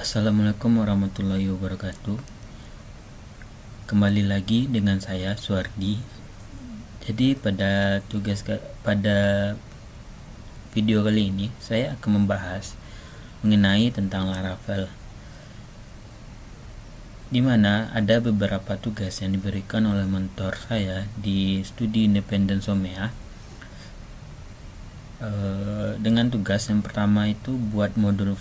Assalamualaikum warahmatullahi wabarakatuh. Kembali lagi dengan saya Suardi. Jadi pada video kali ini saya akan membahas mengenai tentang Laravel, di mana ada beberapa tugas yang diberikan oleh mentor saya di studi independen Somea. Dengan tugas yang pertama itu buat modul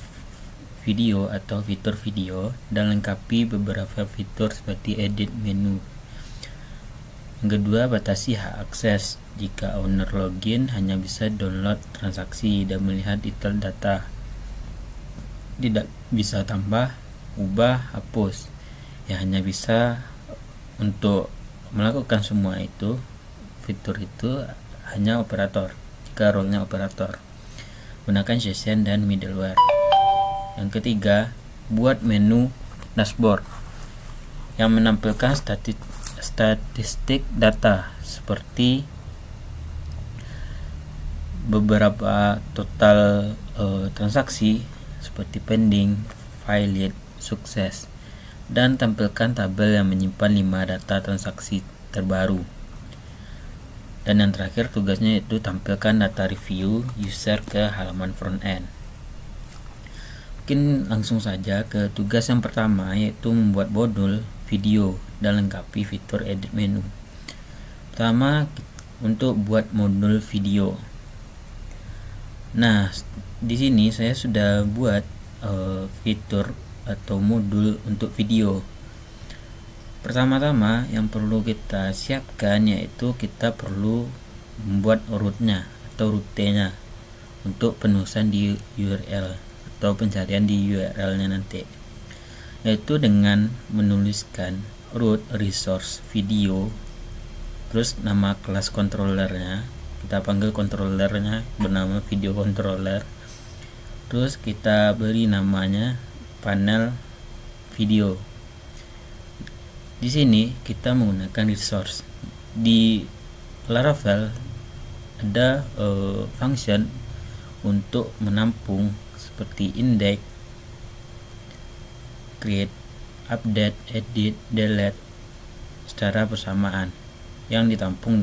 video atau fitur video dan lengkapi beberapa fitur seperti edit menu. Yang kedua, batasi hak akses. Jika owner login hanya bisa download transaksi dan melihat detail data, tidak bisa tambah, ubah, hapus. Ya, hanya bisa untuk melakukan semua itu, fitur itu hanya operator, jika role-nya operator. Gunakan JSON dan middleware. Yang ketiga, buat menu dashboard yang menampilkan statistik data seperti beberapa total transaksi seperti pending, valid, sukses, dan tampilkan tabel yang menyimpan 5 data transaksi terbaru. Dan yang terakhir tugasnya itu tampilkan data review user ke halaman front end. Mungkin langsung saja ke tugas yang pertama, yaitu membuat modul video dan lengkapi fitur edit menu. Pertama, untuk buat modul video. Nah, di sini saya sudah buat fitur atau modul untuk video. Pertama-tama yang perlu kita siapkan yaitu kita perlu membuat rootnya atau rutenya untuk penulisan di URL atau pencarian di URL-nya nanti, yaitu dengan menuliskan root resource video, terus nama kelas controllernya kita panggil controllernya bernama video controller, terus kita beri namanya panel video. Di sini kita menggunakan resource. Di Laravel ada function untuk menampung seperti index, create, update, edit, delete secara bersamaan yang ditampung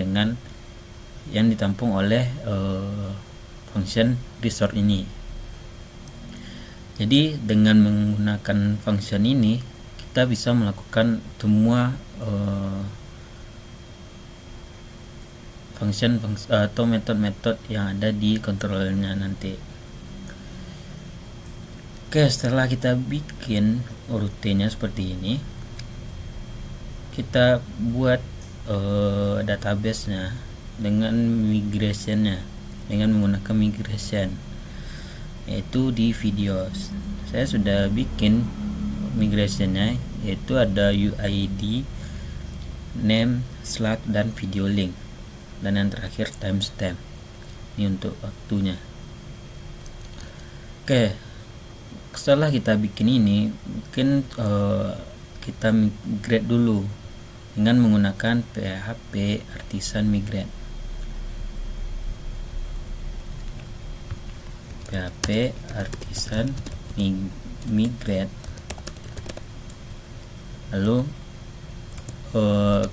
oleh function resource ini. Jadi dengan menggunakan function ini kita bisa melakukan semua function atau metode-metode yang ada di controllernya nanti. Oke, setelah kita bikin rutenya seperti ini, kita buat database-nya dengan migration-nya dengan menggunakan migration, yaitu di videos. Saya sudah bikin migration-nya, yaitu ada UID, name, slug, dan video link, dan yang terakhir timestamp. Ini untuk waktunya. Oke, setelah kita bikin ini, mungkin kita migrate dulu dengan menggunakan PHP artisan migrate. PHP artisan migrate. Lalu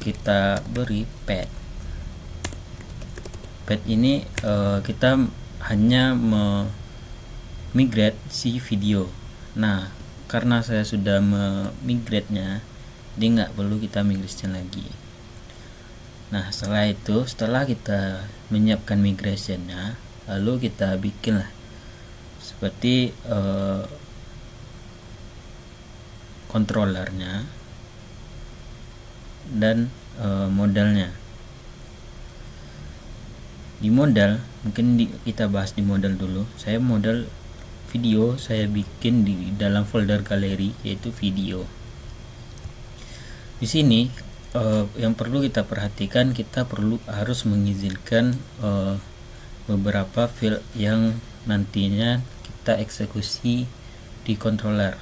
kita beri path. Path ini kita hanya migrate si video. Nah, karena saya sudah memigrate-nya, dia nggak perlu kita migration lagi. Nah, setelah kita menyiapkan migration-nya, lalu kita bikinlah seperti controllernya dan modelnya. Di model, mungkin kita bahas di model dulu. Saya model video saya bikin di dalam folder galeri, yaitu video. Di sini yang perlu kita perhatikan, kita harus mengizinkan beberapa file yang nantinya kita eksekusi di controller,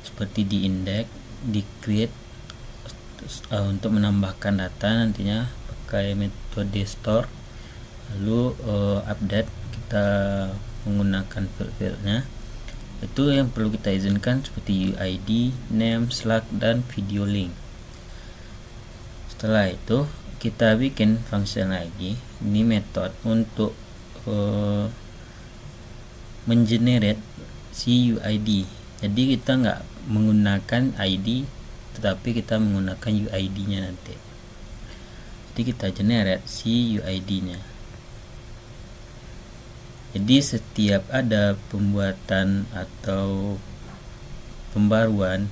seperti di index, di create untuk menambahkan data nantinya pakai metode store, lalu update kita menggunakan file-filenya, Itu yang perlu kita izinkan seperti UID, name, slug, dan video link. Setelah itu kita bikin function lagi, ini method untuk mengenerate si UID. Jadi kita nggak menggunakan ID, tetapi kita menggunakan UID nya nanti. Jadi kita generate si UID nya. Jadi setiap ada pembuatan atau pembaruan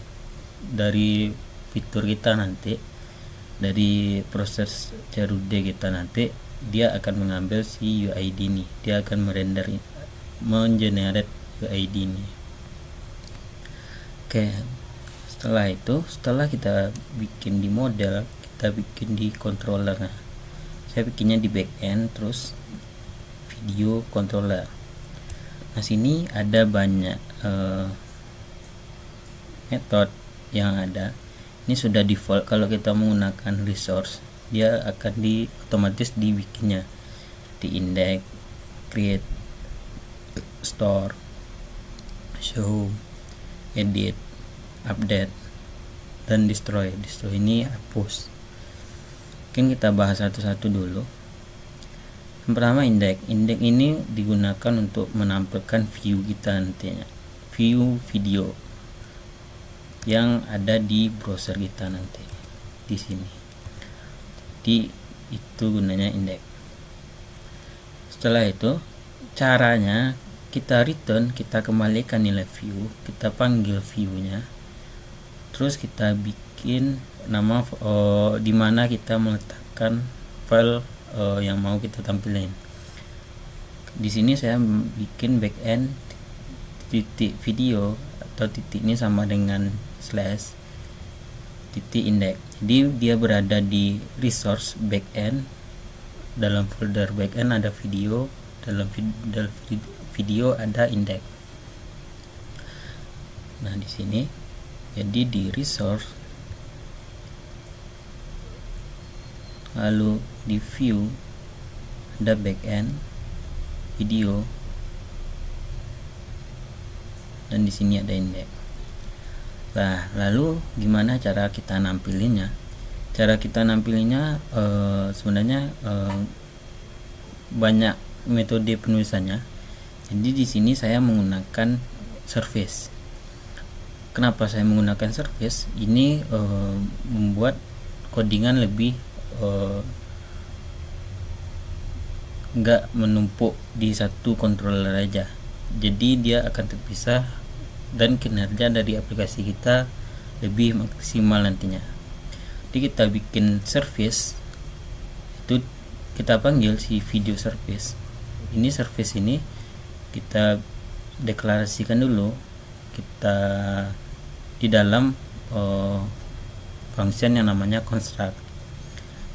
dari fitur kita nanti, dari proses CRUD kita nanti, dia akan mengambil si UID ini, dia akan merender, mengenerate UID ini. Oke, setelah itu, setelah kita bikin di model, kita bikin di controller. Nah, saya bikinnya di backend, terus video controller. Nah, sini ada banyak metode yang ada. Ini sudah default. Kalau kita menggunakan resource, dia akan otomatis dibikinnya di index, create, store, show, edit, update, dan destroy. Destroy ini hapus. Mungkin kita bahas satu-satu dulu. Yang pertama, index. Index ini digunakan untuk menampilkan view kita nantinya, view video yang ada di browser kita nanti di sini. Jadi itu gunanya index. Setelah itu caranya kita return, kita kembalikan nilai view, kita panggil view-nya, terus kita bikin nama di mana kita meletakkan file yang mau kita tampilin. Di sini saya bikin backend titik video, atau titik ini sama dengan slash titik index. Jadi dia berada di resource backend. Dalam folder backend ada video, dalam video ada index. Nah, di sini jadi di resource, lalu di view ada backend, video, dan di sini ada index. Nah, lalu gimana cara kita nampilinnya? Cara kita nampilinnya sebenarnya banyak metode penulisannya. Jadi di sini saya menggunakan service. Kenapa saya menggunakan service? Ini membuat codingan lebih nggak menumpuk di satu controller aja. Jadi dia akan terpisah dan kinerja dari aplikasi kita lebih maksimal nantinya. Jadi kita bikin service, itu kita panggil si video service. Ini service ini kita deklarasikan dulu, kita di dalam function yang namanya construct.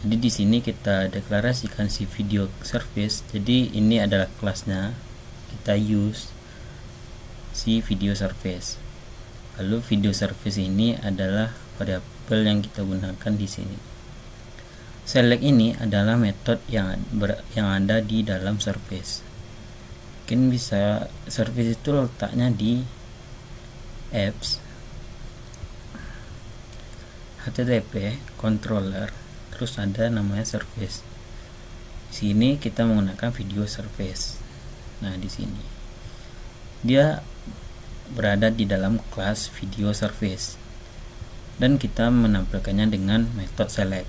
Jadi di sini kita deklarasikan si video service. Jadi ini adalah kelasnya, kita use si video service. Lalu video service ini adalah variabel yang kita gunakan di sini. Select ini adalah metode yang ada di dalam service. Mungkin bisa service itu letaknya di apps, http controller, terus ada namanya service. Di sini kita menggunakan video service. Nah, di sini dia berada di dalam kelas video service dan kita menampilkannya dengan metode select.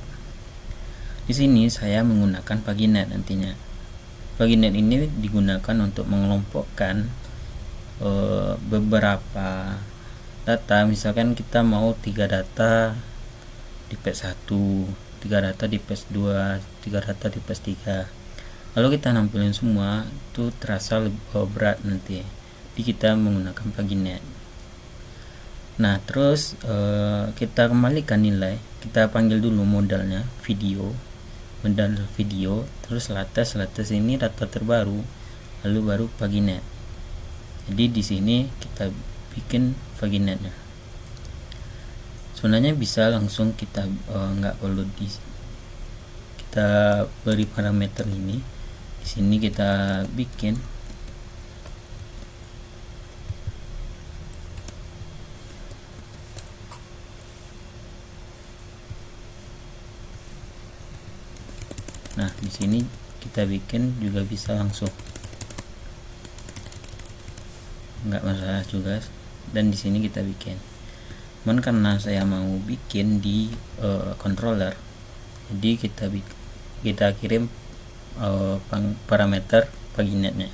Di sini saya menggunakan paginate nantinya. Paginate ini digunakan untuk mengelompokkan beberapa data. Misalkan kita mau 3 data di page 1, 3 data di page 2, 3 data di page 3. Kalau kita nampilin semua itu terasa lebih berat nanti. Jadi kita menggunakan paginate. Nah, terus kita kembalikan nilai. Kita panggil dulu modelnya video, model video, terus latest ini data terbaru, lalu baru paginate. Jadi di sini kita bikin paginate-nya. Sebenarnya bisa langsung kita nggak perlu kita beri parameter ini. Di sini kita bikin di sini kita bikin juga bisa langsung, nggak masalah juga. Dan di sini kita bikin, cuman karena saya mau bikin di controller, jadi kita kirim parameter paginetnya.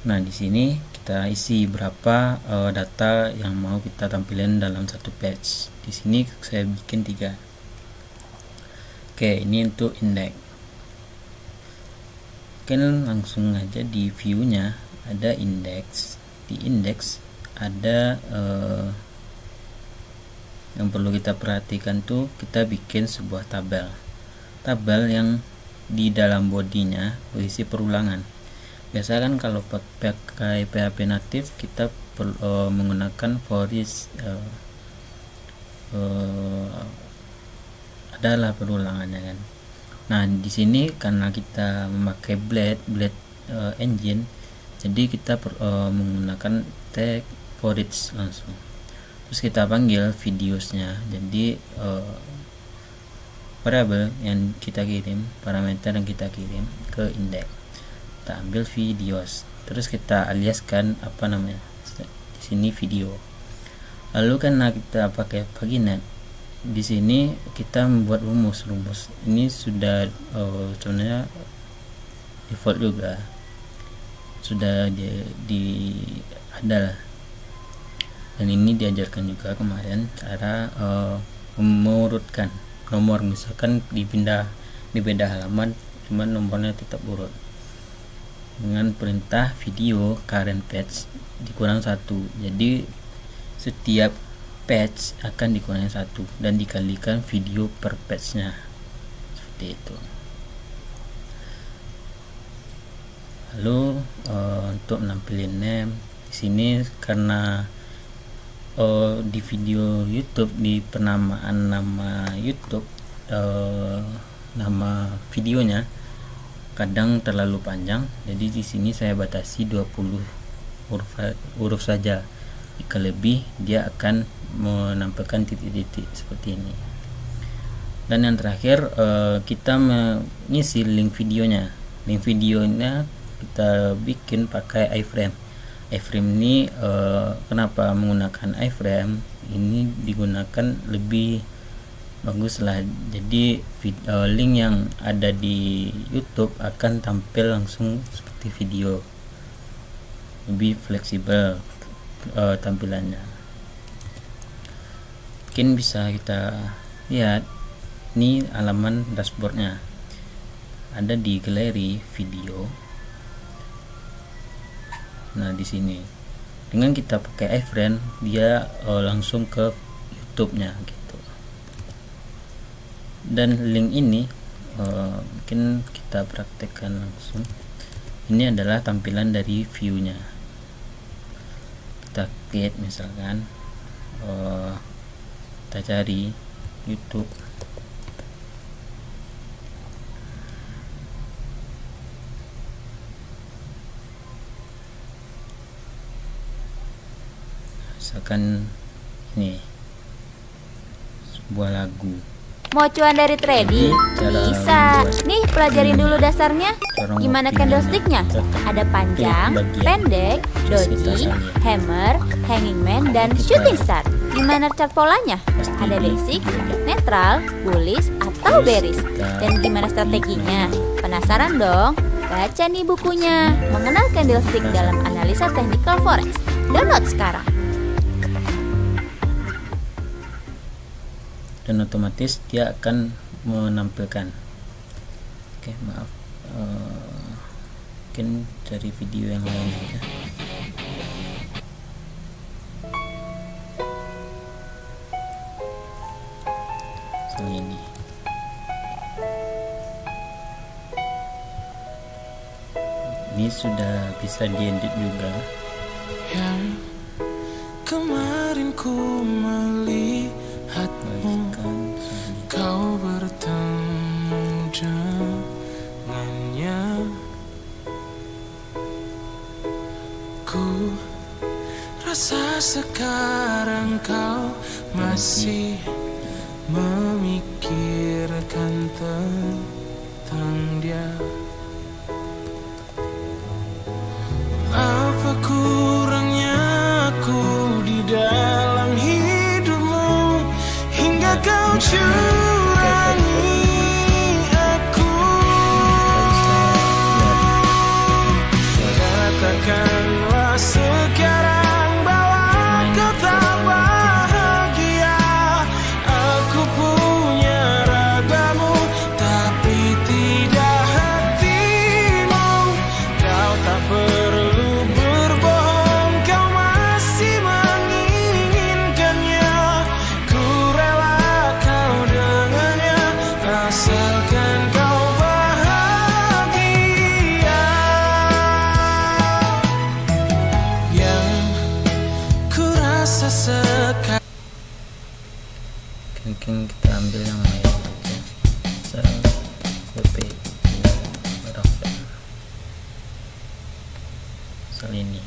Nah, di sini kita isi berapa data yang mau kita tampilin dalam satu page. Di sini saya bikin 3. Oke, ini untuk index. Oke, langsung aja di view-nya ada index. Di index ada yang perlu kita perhatikan tuh, kita bikin sebuah tabel yang di dalam bodinya berisi perulangan. Biasa kan kalau pakai PHP natif kita menggunakan for each, adalah perulangannya kan. Nah, di sini karena kita memakai Blade engine, jadi kita menggunakan tag for each langsung. Terus kita panggil videosnya, jadi variable yang kita kirim, parameter yang kita kirim ke index, kita ambil videos, terus kita aliaskan apa namanya di sini video. Lalu karena kita pakai paginet, di sini kita membuat rumus ini sudah sebenarnya default juga, sudah ada, dan ini diajarkan juga kemarin cara mengurutkan nomor. Misalkan di beda halaman, cuman nomornya tetap urut. Dengan perintah video current page dikurang 1, jadi setiap page akan dikurangi 1 dan dikalikan video per page nya, seperti itu. Lalu untuk nampilin name di sini, karena di video YouTube di penamaan nama YouTube, nama videonya kadang terlalu panjang, jadi di sini saya batasi 20 huruf saja. Jika lebih, dia akan menampilkan titik-titik seperti ini. Dan yang terakhir, kita mengisi link videonya. Link videonya kita bikin pakai iframe. Iframe ini kenapa menggunakan iframe? Ini digunakan lebih bagus lah, jadi link yang ada di YouTube akan tampil langsung seperti video, lebih fleksibel tampilannya. Mungkin bisa kita lihat, ini halaman dashboardnya ada di galeri video. Nah, di sini dengan kita pakai iframe, dia langsung ke YouTube-nya gitu. Dan link ini mungkin kita praktekkan langsung. Ini adalah tampilan dari view-nya. Kita klik misalkan, kita cari YouTube. Misalkan ini sebuah lagu. Mau cuan dari trading? Bisa. Nih, pelajarin dulu dasarnya. Gimana candlesticknya? Ada panjang, pendek, doji, hammer, hanging man, dan shooting star. Gimana chart polanya? Ada basic, netral, bullish, atau bearish. Dan gimana strateginya? Penasaran dong? Baca nih bukunya, Mengenal Candlestick dalam Analisa Technical Forex. Download sekarang. Dan otomatis dia akan menampilkan. Oke, maaf, mungkin cari video yang lain aja. Misalnya ini sudah bisa diedit juga. Yang kemarin ku melihatmu, kau bertemu dengannya. Ku rasa sekarang kau masih memikirkan tentang dia. Apa kurangnya aku di dalam hidupmu hingga kau curangi aku. Katakanlah sekarang bahwa kau tak bahagia. Aku punya ragamu tapi tidak hatimu. Kau tak perlu berbohong, kau masih menginginkannya. Ku rela kau dengannya asalkan kau bahagia. Yang ku rasa sekarang. Mungkin kita ambil yang lain aja. Sel WP Laravel. Sel ini.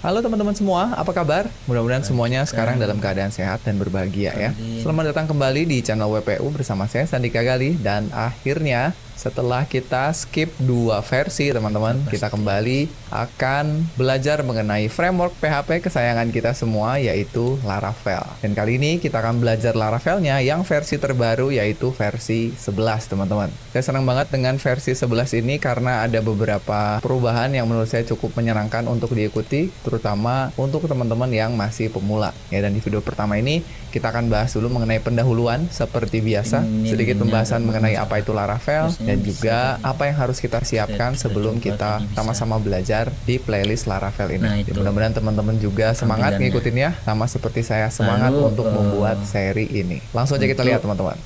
Halo teman-teman semua, apa kabar? Mudah-mudahan semuanya sekarang dalam keadaan sehat dan berbahagia ya. Selamat datang kembali di channel WPU bersama saya Sandika Gali. Dan akhirnya setelah kita skip 2 versi teman-teman, kita kembali akan belajar mengenai framework PHP kesayangan kita semua, yaitu Laravel. Dan kali ini kita akan belajar Laravelnya yang versi terbaru, yaitu versi 11 teman-teman. Saya senang banget dengan versi 11 ini karena ada beberapa perubahan yang menurut saya cukup menyenangkan untuk diikuti, terutama untuk teman-teman yang masih pemula ya. Dan di video pertama ini kita akan bahas dulu mengenai pendahuluan seperti biasa, sedikit pembahasan mengenai apa itu Laravel dan juga apa yang harus kita siapkan sebelum kita sama-sama belajar di playlist Laravel ini. Mudah-mudahan teman-teman juga semangat ngikutinnya sama seperti saya semangat untuk membuat seri ini. Langsung aja kita lihat teman-teman.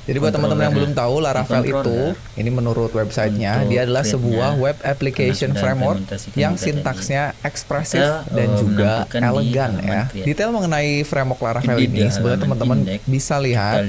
Jadi buat teman-teman yang belum tahu, Laravel itu, ini menurut websitenya, dia adalah sebuah web application framework yang sintaksnya ekspresif dan juga elegan ya. Detail mengenai framework Laravel ini, sebenarnya teman-teman bisa lihat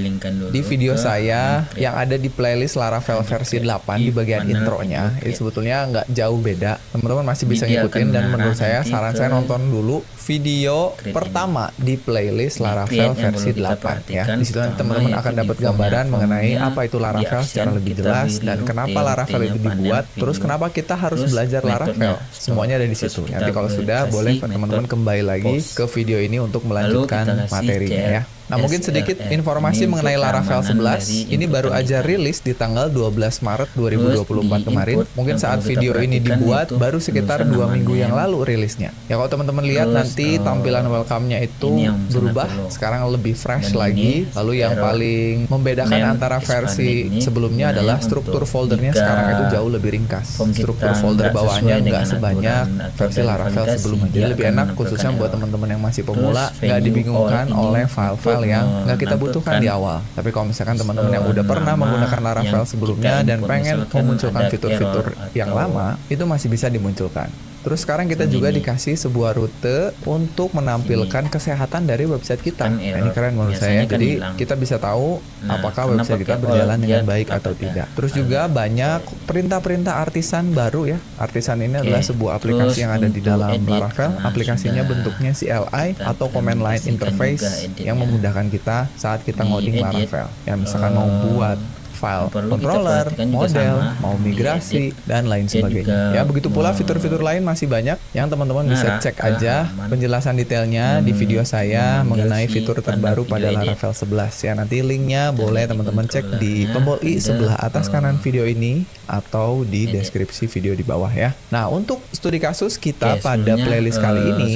di video saya yang ada di playlist Laravel versi 8 di bagian intronya. Ini sebetulnya nggak jauh beda, teman-teman masih bisa ngikutin. Dan menurut saya, saran saya nonton dulu video pertama di playlist Laravel versi 8 ya. Di situ teman-teman akan dapat gambaran mengenai apa itu Laravel secara lebih jelas dan kenapa Laravel itu dibuat, terus kenapa kita harus belajar Laravel. Semuanya ada di situ. Nanti kalau sudah, boleh teman-teman kembali lagi ke video ini untuk melanjutkan materinya ya. Nah, mungkin sedikit informasi mengenai Laravel 11. Ini baru aja rilis di tanggal 12 Maret 2024 kemarin. Mungkin saat video ini dibuat baru sekitar 2 minggu yang lalu rilisnya. Ya, kalau teman-teman lihat nanti tampilan welcome-nya itu berubah. Sekarang lebih fresh lagi. Lalu yang paling membedakan antara versi sebelumnya adalah struktur foldernya sekarang itu jauh lebih ringkas. Struktur folder bawahnya nggak sebanyak versi Laravel sebelumnya. Jadi lebih enak khususnya buat teman-teman yang masih pemula, nggak dibingungkan oleh file-file yang nggak kita butuhkan di awal. Tapi kalau misalkan teman-teman yang udah pernah menggunakan Laravel sebelumnya dan pengen memunculkan fitur-fitur yang lama, itu masih bisa dimunculkan. Terus sekarang kita juga dikasih sebuah rute untuk menampilkan kesehatan dari website kita. Nah, ini keren menurut saya. Jadi kita bisa tahu apakah website kita berjalan dengan baik atau tidak. Terus juga banyak perintah-perintah artisan baru ya. Artisan ini adalah sebuah aplikasi yang ada di dalam Laravel. Aplikasinya bentuknya CLI atau command line interface yang memudahkan kita saat kita ngoding Laravel. Ya, misalkan mau buat file controller, model, mau migrasi, dan lain sebagainya. Ya, begitu pula fitur-fitur lain masih banyak yang teman-teman bisa cek aja penjelasan detailnya di video saya mengenai fitur terbaru pada Laravel 11 ya. Nanti linknya boleh teman-teman cek di tombol i sebelah atas kanan video ini atau di deskripsi video di bawah ya. Nah, untuk studi kasus kita pada playlist kali ini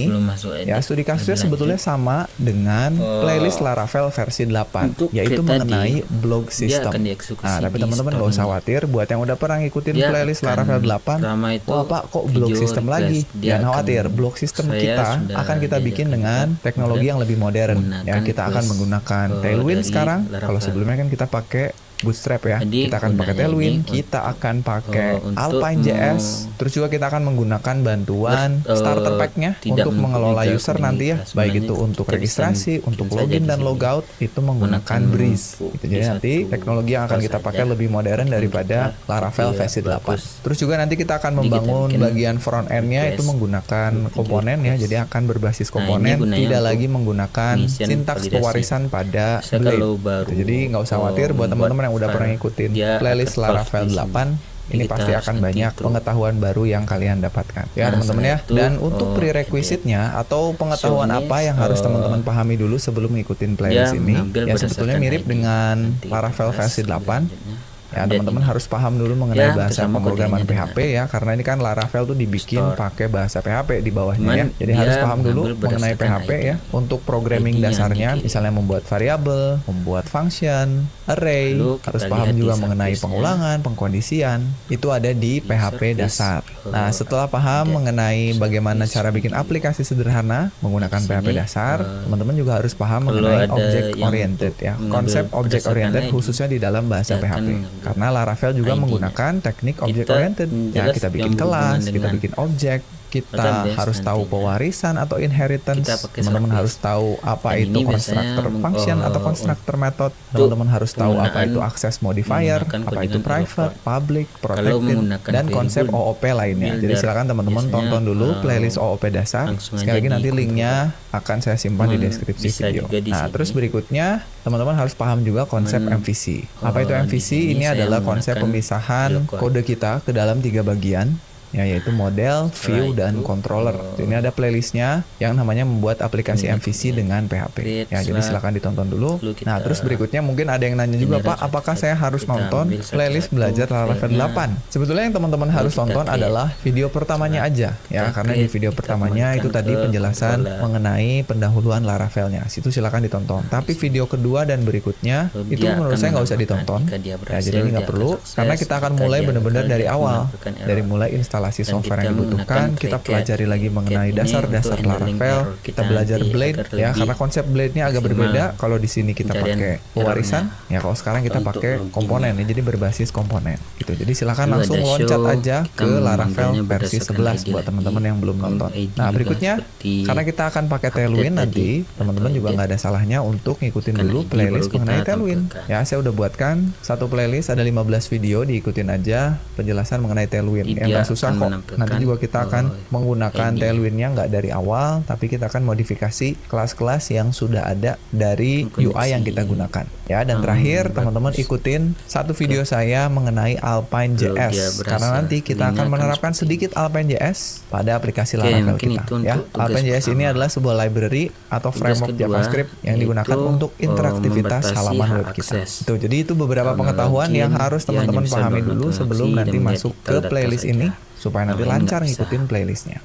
ya, studi kasusnya sebetulnya sama dengan playlist Laravel versi 8, yaitu mengenai blog system. Nah, tapi teman-teman gak usah khawatir. Buat yang udah pernah ngikutin playlist Laravel 8, wah Pak, kok blog system lagi? Jangan khawatir, blog system kita akan kita bikin dengan teknologi yang lebih modern. Ya, kita akan menggunakan Tailwind sekarang. Kalau sebelumnya kan kita pakai Bootstrap ya. Jadi, Kita akan pakai gunanya Tailwind, ini kita akan pakai untuk Alpine.js. Terus juga kita akan menggunakan bantuan starter pack-nya tidak untuk mengelola mempunyai user coding nanti ya. kita. Baik Sebenarnya itu untuk kita bisa registrasi, untuk bikin saja login di dan sini. logout itu menggunakan Gunakan Breeze. Ubuntu Gitu. Jadi nanti V1 teknologi yang akan kita pakai saja. lebih modern daripada Kita Laravel pakai versi 8. bagus. Terus juga nanti kita akan Jadi kita membangun bikin bagian front end-nya itu request, menggunakan video komponen ya. request. Jadi akan berbasis Nah, komponen, ini gunanya tidak untuk lagi menggunakan mission sintaks validasi. pewarisan pada Saya Blade. kalau baru Gitu. Jadi nggak usah khawatir buat teman-teman yang udah pernah ngikutin dia playlist akan Laravel false di 8. sini. Ini Kita pasti harus akan ganti banyak true. pengetahuan baru yang kalian dapatkan ya Nah, teman-teman ya. setelah itu, Dan untuk prerequisite-nya atau pengetahuan show apa list, yang harus teman-teman pahami dulu sebelum ngikutin playlist dia ini mengambil ya sebetulnya berdasarkan mirip ID. dengan Nanti kita Laravel bahas versi 8. selanjutnya. Ya, Ada teman-teman ini. harus paham dulu mengenai Ya, bahasa bersama pemrograman kodenya PHP ya, karena ini kan Laravel tuh dibikin Store. pakai bahasa PHP di bawahnya Cuman ya. Jadi dia harus paham dulu mengambil mengenai berdasarkan PHP ID. ya. Untuk programming ID yang dasarnya, dikirim. misalnya membuat variabel, membuat function, array, Lalu kita harus paham lihat di juga mengenai service-nya. pengulangan, pengkondisian. Itu ada di PHP service, dasar. Nah, setelah paham mengenai bagaimana cara bikin aplikasi sederhana menggunakan Di PHP sini, dasar, teman-teman juga harus paham kalau mengenai ada object yang oriented untuk ya. mengambil Konsep object oriented berdasarkan ID, khususnya di dalam bahasa dia akan PHP. mengambil Karena Laravel juga ID-nya. menggunakan teknik object Kita, oriented. Ya, jelas kita bikin yang berhubungan kelas, kita dengan bikin objek, kita database harus tahu nantinya. pewarisan atau inheritance. Kita pakai Teman-teman service. harus tahu apa Dan itu ini constructor biasanya, function atau constructor method. Teman-teman harus tahu apa penggunaan itu access modifier, menggunakan apa itu codingan private, Overflow. public, Kalau protected, menggunakan dan konsep variable OOP lainnya. Jadi builder, silakan teman-teman biasanya, tonton dulu playlist OOP dasar. langsung Sekali aja lagi di nanti komputer. linknya akan saya simpan di Cuman deskripsi bisa video. juga di Nah, sini. terus berikutnya teman-teman harus paham juga konsep Cuman, MVC. Apa itu di MVC? sini Ini saya adalah konsep menggunakan pemisahan block kode kita ke dalam 3 bagian. Ya, yaitu model, view, Setelah dan itu, controller. Ini ada playlistnya yang namanya membuat aplikasi ini MVC ya. dengan PHP. Ya, jadi Setelah silakan ditonton dulu. lalu kita Nah, terus berikutnya mungkin ada yang nanya juga, Pak, generate apakah satu-satu. saya harus Kita nonton ambil playlist satu-satu belajar Laravel filenya. 8? Sebetulnya yang teman-teman harus kita tonton create. adalah video pertamanya aja, ya, Kita karena di create, video kita pertamanya itu kembalikan tadi ke penjelasan controller. mengenai pendahuluan Laravelnya. Situ silakan ditonton. Tapi video kedua dan berikutnya Lalu itu dia menurut akan saya nggak usah menambahkan ditonton. jika dia Ya, berhasil, jadi ini nggak dia perlu akan sukses. karena kita akan Jika mulai dia benar-benar gagal, dari dia awal, melakukan error. dari mulai instalasi Dan software kita yang dibutuhkan, menggunakan kita Cricut. pelajari lagi mengenai Cricut ini dasar-dasar untuk handling Laravel, error kita kita belajar nanti Blade agar ya, lebih karena konsep Blade-nya agak maksimal berbeda. Kalau di sini kita pencarian pakai pewarisan, errornya. ya kalau sekarang kita Untuk pakai login. komponen ya, jadi berbasis komponen gitu. Jadi silakan Lalu langsung ada loncat show, aja kita ke Laravel memanggilnya versi berdasarkan 11 ID buat lagi. teman-teman yang belum nonton. ID Nah, juga berikutnya seperti karena kita akan pakai update Tailwind tadi, nanti, teman-teman atau juga update. nggak ada salahnya untuk ngikutin Karena dulu ID playlist baru kita mengenai Tailwind. tampilkan. Ya, saya udah buatkan satu playlist ada 15 video, diikutin aja penjelasan mengenai Tailwind. Jadi Ya, dia nggak susah akan kok. menampilkan, Nanti juga kita akan menggunakan ID. Tailwind-nya nggak dari awal, tapi kita akan modifikasi kelas-kelas yang sudah ada dari UI yang kita gunakan. Ya, dan terakhir teman-teman ikutin satu video saya mengenai Alpine.js Kalau dia berhasil, karena nanti kita linknya akan akan menerapkan seperti sedikit Alpine.js pada aplikasi Oke, Laravel mungkin kita. itu Ya, untuk tugas Alpine.js ini pertama. adalah sebuah library atau Tugas framework kedua, JavaScript yang digunakan yaitu, untuk interaktivitas membatasi halaman hak web kita. akses. Tuh, jadi itu beberapa Kalau pengetahuan login, yang harus dia teman-teman hanya bisa pahami download dulu transaksi sebelum dan nanti melihat masuk ke detail data playlist saja. ini supaya nanti Yang lain lancar nggak ngikutin bisa. playlistnya.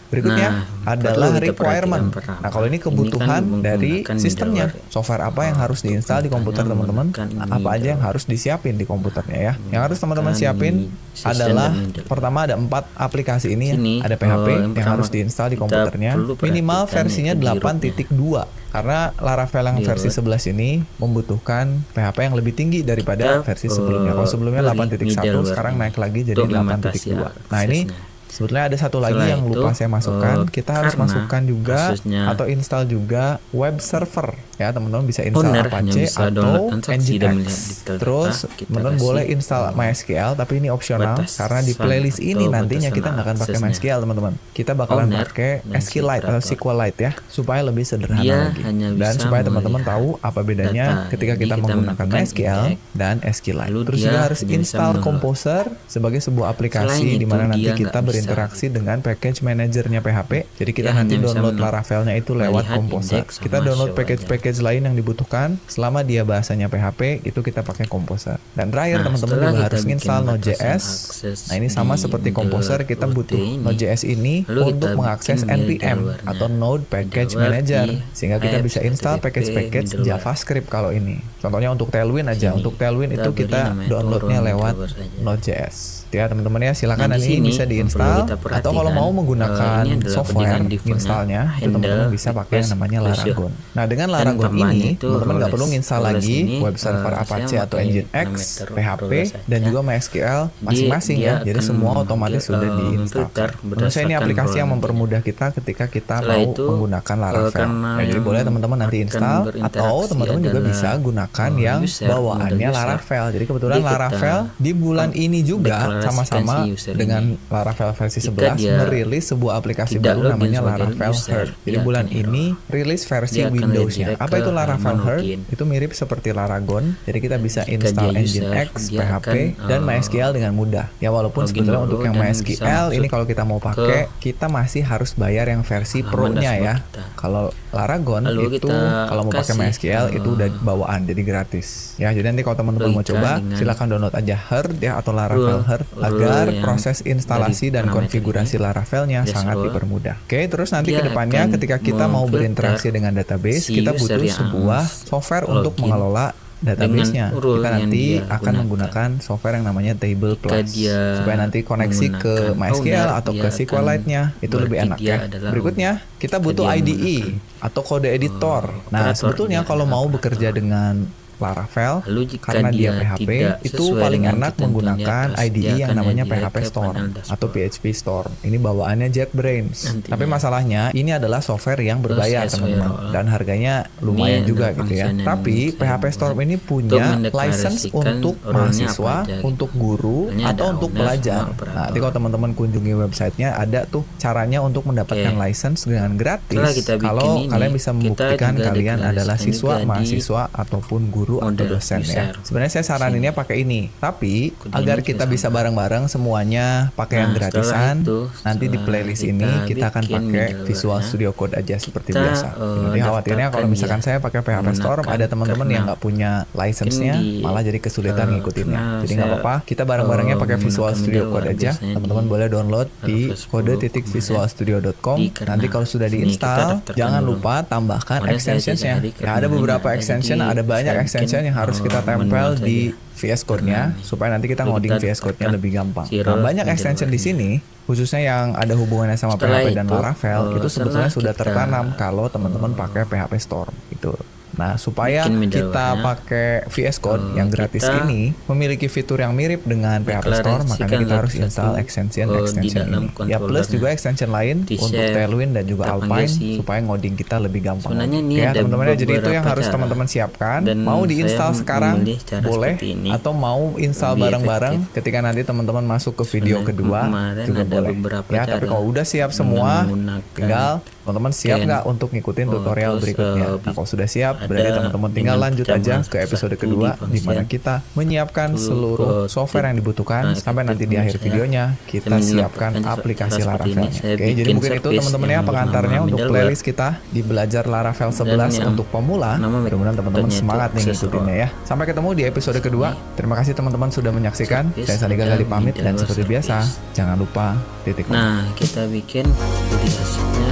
Berikutnya Nah, adalah perlu kita requirement. perhatikan pertama. Nah, kalau ini Ini kan kebutuhan dari menggunakan sistemnya. middleware. Software apa yang harus diinstal di komputer Makanya teman-teman? menggunakan Apa aja yang middleware. harus disiapin di komputernya ya? Yang harus teman-teman Menggunakan siapin system adalah dan middleware. pertama ada 4 aplikasi ini ya. Sini, Ada PHP yang yang pertama harus diinstal di kita komputernya. perlu Minimal perhatikan versinya itu di 8.2. Karena Laravel yang Di versi root. 11 ini membutuhkan PHP yang lebih tinggi daripada Kita, versi sebelumnya. Kalau sebelumnya pilih 8.1, middleware sekarang ini naik lagi jadi untuk mengatasi 8.2. Nah, ini aksesnya. sebetulnya ada satu lagi Setelah yang lupa itu, saya masukkan. Kita harus karena masukkan juga kasusnya atau install juga web server. Ya, teman-teman bisa install owner hanya Apache bisa atau download transaksi dan melihat Nginx. detail data. Terus Kita teman-teman kasih, boleh install MySQL, tapi ini opsional batasan karena di playlist ini atau nantinya kita batasan nggak akan pakai aksesnya. MySQL, teman-teman. Kita bakalan Owner pakai dan SQLite atau secret SQLite ya, supaya lebih sederhana Dia lagi. hanya Dan bisa supaya teman-teman melihat tahu apa bedanya data. ketika Jadi kita kita menggunakan melakukan MySQL inject. dan SQLite. Lalu Terus dia juga harus hanya bisa install mendownload. Composer sebagai sebuah aplikasi Selain di mana itu, nanti dia kita nggak bisa berinteraksi gitu. dengan package manajernya PHP. Jadi kita Dia nanti hanya bisa download melihat Laravelnya itu lewat Composer. index Kita sama download show package-package lain yang dibutuhkan selama dia bahasanya PHP, itu kita pakai Composer. Dan terakhir Nah, teman-teman setelah juga kita harus bikin install batasan Node.js. akses Nah, ini sama di seperti Composer, kita middleware butuh ini. Node.js ini Lalu kita untuk mengakses bikin npm middleware-nya. atau Node Package Middleware Manager di sehingga kita apps, bisa install HTTP, package-package middleware. JavaScript kalau ini. Contohnya untuk Tailwind aja. Sini, Untuk Tailwind kita itu beri kita namanya downloadnya turun lewat middleware saja. Node.js. Ya teman-teman ya, silakan Nah, di nanti sini bisa perlu diinstal kita atau kalau perhatikan, mau menggunakan ini adalah software pemilihan defaultnya, installnya itu teman-teman handle, bisa pakai yang request, namanya closure. Laragon. Nah dengan Dan Laragon tambahannya ini itu teman-teman nggak perlu roles. nginstal Roles lagi ini, web server saya Apache atau pakai Nginx, parameter PHP roles dan saja. juga MySQL masing-masing Dia ya. Jadi akan semua otomatis memfilter sudah diinstal. Menurut saya ini berdasarkan aplikasi yang role mempermudah kita ketika kita Setelah mau itu, menggunakan Laravel. karena Ya, jadi yang boleh teman-teman nanti akan install atau berinteraksi teman-teman juga adalah, bisa gunakan yang user, bawaannya model user. Laravel. Jadi kebetulan Jadi kita Laravel di bulan ini juga deklarasikan sama-sama si user dengan ini. Laravel versi Jika 11 dia merilis sebuah aplikasi tidak baru login namanya sebagai Laravel user, Heart. Jadi dia bulan akan error. ini rilis versi Dia akan Windows-nya. redirect Apa ke itu Laravel halaman Heart? login. Itu mirip seperti Laragon. Jadi kita bisa Jika install dia user, Nginx, dia PHP, akan, dan MySQL dengan mudah. Ya walaupun login sebetulnya dulu untuk yang dan MySQL bisa ini masuk kalau kita mau pakai, kita masih harus bayar yang versi halaman Pro-nya ya. dashboard kita. Kalau Laragon Lalu itu kita kalau mau pakai kasih, MySQL itu udah bawaan, jadi gratis. Ya, jadi nanti kalau teman-teman mau logika coba, dengan silakan download aja Heart ya atau Laravel rule- Heart rule agar yang proses instalasi dari dan parameter konfigurasi ini, Laravelnya dash sangat rule, dipermudah. Oke, terus nanti dia ke depannya akan ketika kita mau memfilter berinteraksi dengan database, si kita user butuh yang sebuah software untuk login mengelola database-nya. dengan rule Kita yang nanti dia akan gunakan. menggunakan software yang namanya Table Jika Plus dia supaya nanti koneksi ke menggunakan MySQL owner, atau dia ke akan SQLite-nya itu lebih berarti enak dia ya. adalah Berikutnya kita Jika butuh dia IDE atau kode editor. Nah, operator, sebetulnya dia kalau adalah mau operator. bekerja dengan Laravel Lalu jika karena dia dia PHP tidak itu sesuai paling dengan enak ketentuan di menggunakan atas, IDE dia yang akan namanya redirect PHP ke Storm panel dashboard. atau PHP Storm. Ini bawaannya JetBrains. Nantinya. Tapi masalahnya ini adalah software yang berbayar Terus teman-teman SWRL. dan harganya lumayan Ini juga adalah gitu ya. function yang Tapi saya PHP Storm buat ini untuk punya mendeklarasikan license untuk role-nya mahasiswa, apa aja gitu. untuk guru Role-nya atau ada untuk owner pelajar. sama operator. Nah, nanti kalau teman-teman kunjungi websitenya ada tuh caranya untuk mendapatkan Oke. license dengan gratis. Setelah kita bikin Kalau ini, kalian bisa kita membuktikan juga kalian adalah deklarasikan siswa, juga di mahasiswa ataupun guru atau model dosen ya. user. Sebenarnya saya saraninnya pakai ini, tapi Kode agar ini kita juga bisa sama. bareng-bareng semuanya pakai yang Nah, setelah gratisan. itu, Nanti di setelah playlist kita ini kita akan bikin pakai middleware-nya, Visual Studio Code aja seperti kita, biasa. Jadi khawatirnya kalau daftarkan misalkan dia saya pakai PHP Storm, menggunakan ada teman-teman yang karena nggak punya license-nya, mungkin di, malah jadi kesulitan ngikutinnya. karena Jadi nggak saya, apa-apa, kita bareng-barengnya pakai Visual menggunakan Studio Code middleware aja. biasanya Teman-teman di boleh download di Laravel 10 kode.visualstudio.com. di kernel. Nanti kalau sudah Sini kita diinstal, daftarkan jangan dulu. lupa tambahkan Kemarin saya extensions-nya. tidak di Ya, ada kernel beberapa ini, extension, jadi ada banyak saya extension bikin, yang harus kita tempel manual di saja. VS Code-nya Karena supaya nanti kita Lalu ngoding kita VS Code-nya daftarkan lebih gampang. si Nah, role banyak extension di sini, khususnya yang ada hubungannya sama Setelah PHP dan itu, Laravel, itu sebetulnya setelah sudah kita, tertanam kalau teman-teman pakai PHP Storm itu. Nah, supaya bikin kita middleware-nya, pakai VS Code yang gratis kita ini memiliki fitur yang mirip dengan PHP Storm, makanya kita harus deklarasikan install satu, extension di dalam ini. Ya, plus controllernya. juga extension lain Di untuk share, Tailwind dan juga kita panggil Alpine si- supaya ngoding kita lebih gampang. Sebenarnya ini Oke, ada teman-teman ya, jadi itu yang beberapa harus cara. teman-teman siapkan. Dan Mau diinstal saya sekarang memilih cara boleh, seperti ini. atau mau install Lebih bareng-bareng efektif. ketika nanti teman-teman masuk ke video Sebenarnya kedua kemarin juga ada boleh. beberapa Ya, tapi cara kalau udah siap semua, menggunakan tinggal teman-teman siap scan. nggak untuk ngikutin tutorial Terus, berikutnya. Nah, kalau sudah siap, ada berarti teman-teman tinggal dengan lanjut aja percabulan ke episode satu kedua di di mana function. kita menyiapkan Dulu seluruh ke software yang dibutuhkan nah, sampai nanti di itu akhir saya- videonya kita saya siapkan menambahkan aplikasi cara seperti ini. Laravelnya. Saya Oke, jadi bikin mungkin itu service teman-teman ya yang pengantarnya bernama untuk middleware. playlist kita di belajar Laravel 11 yang untuk pemula. nama Mudah-mudahan teman-teman metodenya itu semangat nih access ngikutinnya ya. Sampai ketemu di episode kedua. Terima kasih teman-teman sudah menyaksikan. Service Saya Sandi ada Gagali pamit dan middleware seperti biasa, service. jangan lupa titik. Nah, kita bikin jadi hasilnya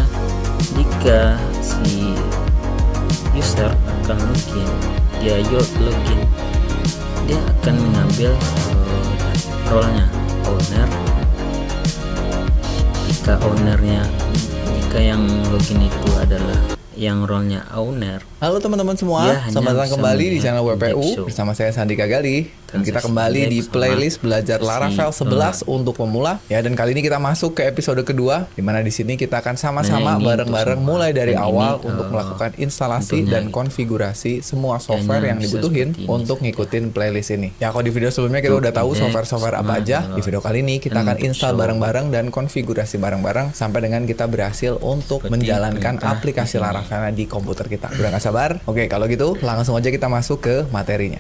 jika si user akan login, dia login, dia akan mengambil role-nya owner. Jika yang login itu adalah yang role-nya owner. Halo teman-teman semua, Ya, hanya selamat datang bisa kembali di melihat channel WPU indeks show. bersama saya Sandi Gagali. Dan kita Transaksi kembali di indeks playlist sama belajar si Laravel 11 untuk pemula. Ya, dan kali ini kita masuk ke episode kedua, di mana di sini kita akan sama-sama Nah, ini bareng-bareng untuk semua. mulai dari Dan awal ini, untuk melakukan instalasi tentunya dan konfigurasi semua software yang bisa dibutuhin seperti ini untuk saja. ngikutin playlist ini. Ya, kalau di video sebelumnya kita udah tahu indeks software-software apa sama aja. Di download. video kali ini kita Dan akan untuk install show. bareng-bareng dan konfigurasi bareng-bareng sampai dengan kita berhasil untuk Seperti menjalankan perintah aplikasi di sini. Laravel di komputer kita. Udah gak sabar? Oke, kalau gitu langsung aja kita masuk ke materinya.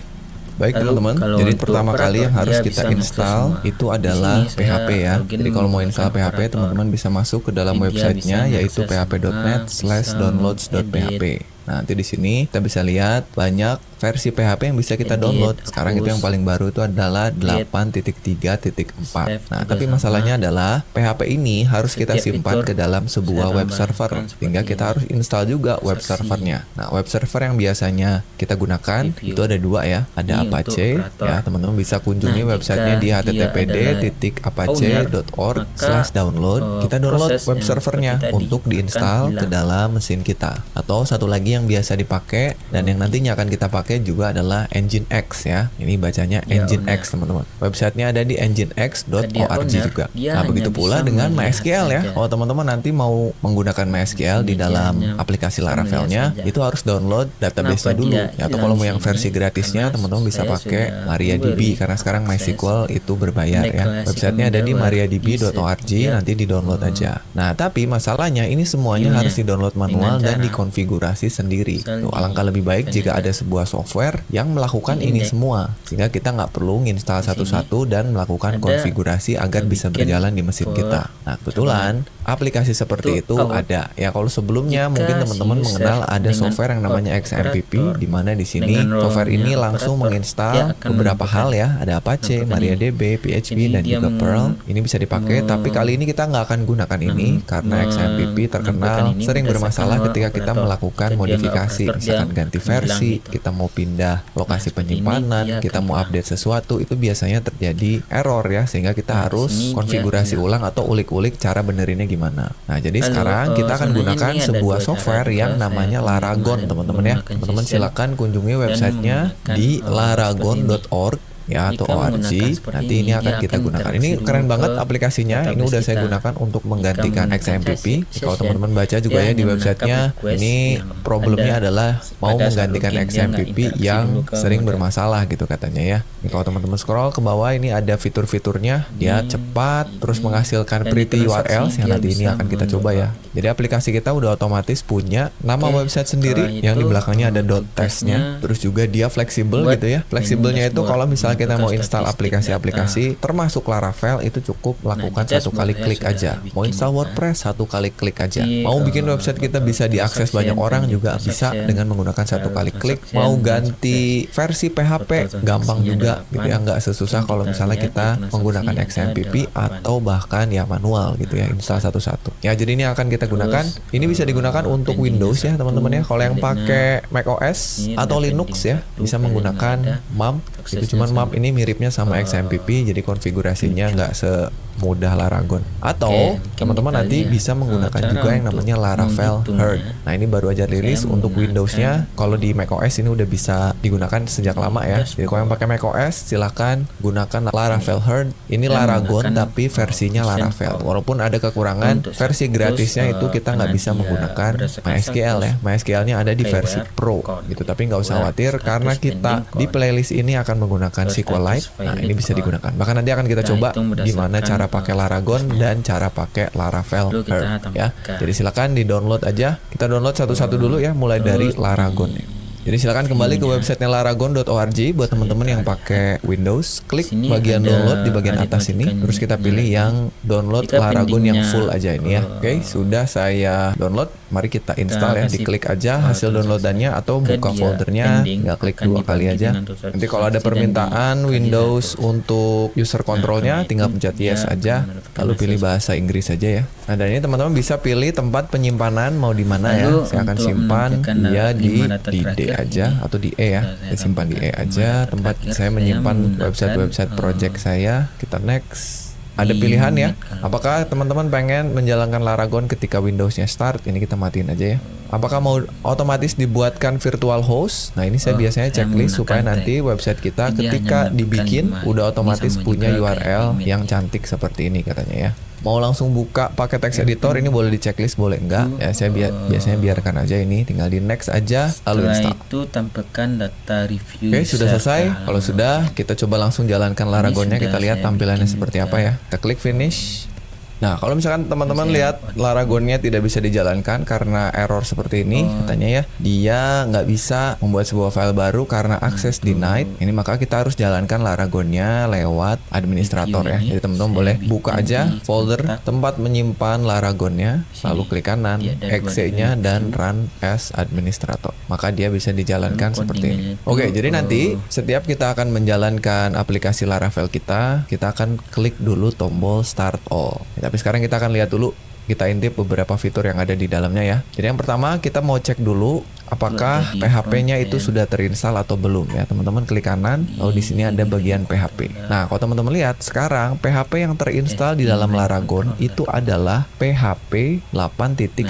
Baik Lalu, teman-teman, kalau jadi untuk pertama operator, kali yang harus dia kita bisa install nge-close itu semua. adalah Di sini PHP saya ya. login Jadi kalau mau install menggunakan PHP, operator. teman-teman bisa masuk ke dalam Jadi dia websitenya bisa yaitu mengakses semua, php.net/downloads.php. bisa Nah, nanti di sini kita bisa lihat banyak versi PHP yang bisa kita download. Sekarang itu yang paling baru itu adalah 8.3.4. Nah, tapi masalahnya adalah PHP ini harus kita simpan ke dalam sebuah web server, sehingga kita harus install juga web servernya. Nah, web server yang biasanya kita gunakan itu ada dua ya, ada Apache ya, teman-teman bisa kunjungi websitenya di httpd.apache.org/download. Kita download web servernya untuk diinstal ke dalam mesin kita. Atau satu lagi yang biasa dipakai dan yang nantinya akan kita pakai juga adalah Nginx ya. Ini bacanya Nginx teman-teman. Websitenya ada di nginx.org juga. Nah, begitu pula dengan MySQL ya. Kalau teman-teman nanti mau menggunakan MySQL di dalam aplikasi Laravel-nya, itu harus download database-nya dulu. Atau kalau mau yang versi gratisnya, teman-teman bisa pakai MariaDB karena sekarang MySQL itu berbayar ya. Websitenya ada di mariadb.org, nanti di-download aja. Nah, tapi masalahnya ini semuanya harus di-download manual dan dikonfigurasi sendiri. Alangkah lebih baik jika ada sebuah software yang melakukan ini semua, sehingga kita nggak perlu nginstal satu-satu dan melakukan konfigurasi agar bisa berjalan di mesin kita. Nah, kebetulan aplikasi seperti itu ada ya. Kalau sebelumnya mungkin teman-teman mengenal ada software yang namanya XMPP, di mana di sini software ini langsung menginstal beberapa hal ya, ada Apache, MariaDB, PHP dan juga Perl. Ini bisa dipakai, tapi kali ini kita nggak akan gunakan ini karena XMPP terkenal sering bermasalah ketika kita melakukan modifikasi, misalkan ganti versi, kita mau pindah lokasi penyimpanan, kita mau update sesuatu, itu biasanya terjadi error ya, sehingga kita harus konfigurasi ulang atau ulik-ulik cara benerinnya gimana. Nah, jadi sekarang kita akan gunakan sebuah software yang namanya Laragon teman-teman ya. Teman-teman silakan kunjungi websitenya di laragon.org ya, atau ORG. Nanti ini akan kita gunakan. Ini keren banget aplikasinya. Ini udah saya gunakan untuk menggantikan XMPP. Kalau teman-teman baca juga ya di websitenya, ini problemnya adalah mau menggantikan XMPP yang sering bermasalah gitu katanya ya. Ini kalau teman-teman scroll ke bawah, ini ada fitur-fiturnya. Dia cepat, terus menghasilkan pretty URLs yang nanti ini akan kita coba ya. Jadi aplikasi kita udah otomatis punya nama website sendiri yang di belakangnya ada .test-nya. Terus juga dia fleksibel gitu ya. Fleksibelnya itu kalau misalnya kita mau install aplikasi-aplikasi termasuk Laravel, itu cukup lakukan satu kali klik aja. Mau install WordPress, satu kali klik aja. Mau bikin website kita bisa diakses banyak orang juga bisa dengan menggunakan satu kali klik. Mau ganti versi PHP gampang juga gitu ya, nggak sesusah kalau misalnya kita menggunakan XMPP atau bahkan ya manual gitu ya, install satu-satu. Ya, jadi ini akan kita gunakan. Ini bisa digunakan untuk Windows ya teman-teman ya. Kalau yang pakai macOS atau Linux ya bisa menggunakan MAM. Itu cuman MAP ini miripnya sama XMPP, jadi konfigurasinya nggak semudah Laragon. Atau teman-teman nanti bisa menggunakan juga yang namanya Laravel Herd. Nah, ini baru aja rilis untuk Windows-nya. Kalau di macOS ini udah bisa digunakan sejak lama ya. Jadi kalau yang pakai macOS silahkan gunakan Laravel Herd. Ini Laragon tapi versinya Laravel. Walaupun ada kekurangan, versi gratisnya itu kita nggak bisa menggunakan MySQL ya. MySQL-nya ada di versi Pro gitu. Tapi nggak usah khawatir karena kita di playlist ini akan menggunakan SQLite. Nah, ini bisa digunakan. Bahkan nanti akan kita coba gimana cara pakai Laragon dan cara pakai Laravel Herd ya. Jadi silakan di-download aja. Kita download satu-satu dulu ya, mulai dari Laragon ya. Jadi silakan kembali ke websitenya laragon.org buat teman-teman yang pakai Windows. Klik bagian download di bagian atas ini, terus kita pilih yang download Laragon yang full aja ini ya. Oke, sudah saya download. Mari kita install ya. Diklik aja hasil downloadannya atau buka foldernya. Tinggal klik 2 kali aja. Nanti kalau ada permintaan Windows untuk user controlnya, tinggal pencet yes aja. Lalu pilih bahasa Inggris aja ya. Nah, dan ini teman-teman bisa pilih tempat penyimpanan mau di mana ya. Saya akan simpan dia di D aja atau di E ya. Saya simpan di E aja. Tempat saya menyimpan website-website project saya. Kita next. Ada pilihan ya. Apakah teman-teman pengen menjalankan Laragon ketika Windows-nya start? Ini kita matiin aja ya. Apakah mau otomatis dibuatkan virtual host? Nah, ini saya biasanya checklist supaya nanti website kita ketika dibikin udah otomatis punya URL yang cantik seperti ini katanya ya. Mau langsung buka pakai text editor, ini boleh di checklist, boleh enggak ya. Saya biasanya biarkan aja ini, tinggal di next aja lalu install. Itu tampilkan data review. Oke, sudah selesai. Kalau sudah, kita coba langsung jalankan Laragonnya. Kita lihat tampilannya seperti apa ya. Kita klik finish. Nah, kalau misalkan teman-teman lihat Laragonnya tidak bisa dijalankan karena error seperti ini, katanya ya, dia nggak bisa membuat sebuah file baru karena access denied. Ini maka kita harus jalankan Laragonnya lewat administrator ya. Jadi teman-teman boleh buka aja folder tempat menyimpan Laragonnya, lalu klik kanan, exe-nya dan run as administrator. Maka dia bisa dijalankan seperti ini. Oke, jadi nanti setiap kita akan menjalankan aplikasi Laravel kita akan klik dulu tombol start all. Tapi sekarang kita akan lihat dulu, kita intip beberapa fitur yang ada di dalamnya ya. Jadi yang pertama kita mau cek dulu apakah PHP-nya itu sudah terinstall atau belum ya. Teman-teman klik kanan, lalu di sini ada bagian PHP. Nah, kalau teman-teman lihat sekarang PHP yang terinstall di dalam Laragon itu adalah PHP 8.1.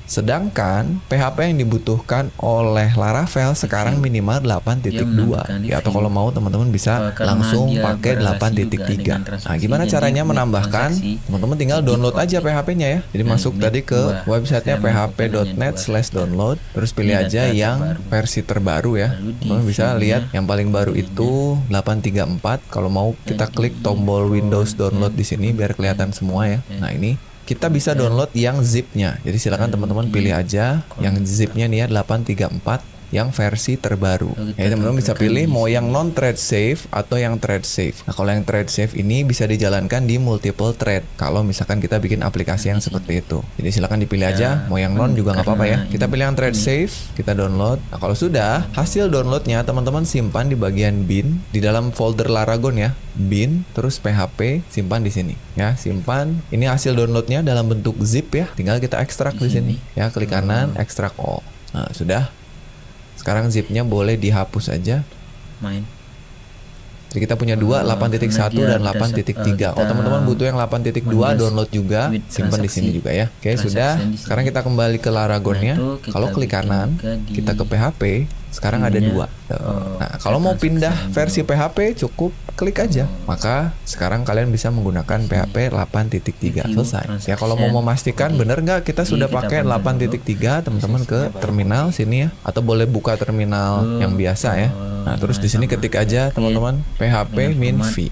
Sedangkan PHP yang dibutuhkan oleh Laravel sekarang minimal 8.2. Ya, atau kalau mau teman-teman bisa langsung pakai 8.3. Nah, gimana caranya menambahkan? Teman-teman tinggal download aja PHP-nya ya. Jadi masuk tadi ke websitenya php.net/download, terus pilih aja yang versi terbaru ya. Teman bisa lihat yang paling baru itu 8.3.4. Kalau mau kita klik tombol Windows download di sini biar kelihatan semua ya. Nah, ini kita bisa download yang zip-nya. Jadi silakan teman-teman pilih aja yang zip-nya nih ya 8.3.4 yang versi terbaru. Ya, teman-teman bisa pilih mau yang non thread safe atau yang thread safe. Nah, kalau yang thread safe ini bisa dijalankan di multiple thread. Kalau misalkan kita bikin aplikasi yang seperti itu. Jadi silakan dipilih aja. Mau yang non juga nggak apa-apa ya. Kita pilih yang thread safe, kita download. Nah, kalau sudah, hasil downloadnya teman-teman simpan di bagian bin di dalam folder Laragon ya. Bin, terus PHP, simpan di sini. Ya, simpan. Ini hasil downloadnya dalam bentuk zip ya. Tinggal kita ekstrak di sini. Ya, klik kanan, ekstrak all. Nah, sudah. Sekarang zipnya boleh dihapus aja. Jadi kita punya dua, 8.1 dan 8.3. Kalau teman-teman butuh yang 8.2 download juga, simpan di sini juga ya. Oke, sudah. Sekarang kita kembali ke Laragonnya. Kalau klik kanan, kita ke PHP. Sekarang ada dua. Nah, kalau mau pindah versi PHP cukup klik aja. Maka sekarang kalian bisa menggunakan PHP 8.3. Selesai. Ya, kalau mau memastikan bener nggak kita sudah pakai 8.3, teman-teman ke terminal sini ya. Atau boleh buka terminal yang biasa ya. Nah, terus di sini ketik aja teman-teman PHP min v.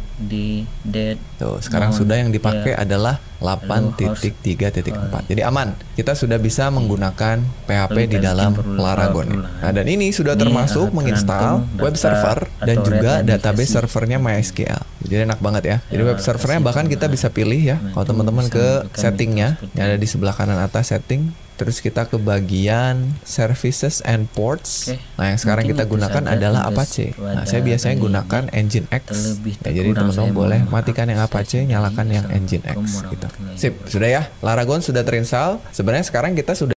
Tuh, sekarang sudah yang dipakai adalah 8.3.4. Jadi aman. Kita sudah bisa menggunakan PHP di dalam Laragon. Nah, dan ini sudah termasuk menginstal web server dan juga database servernya MySQL. Jadi enak banget ya. Jadi web servernya bahkan kita bisa pilih ya. Kalau teman-teman ke settingnya yang ada di sebelah kanan atas setting, terus kita ke bagian services and ports. Nah, yang sekarang kita gunakan adalah Apache. Nah, saya biasanya gunakan Nginx. Ya, jadi teman-teman boleh matikan yang Apache, nyalakan yang Nginx gitu. Sip, sudah ya. Laragon sudah terinstall. Sebenarnya sekarang kita sudah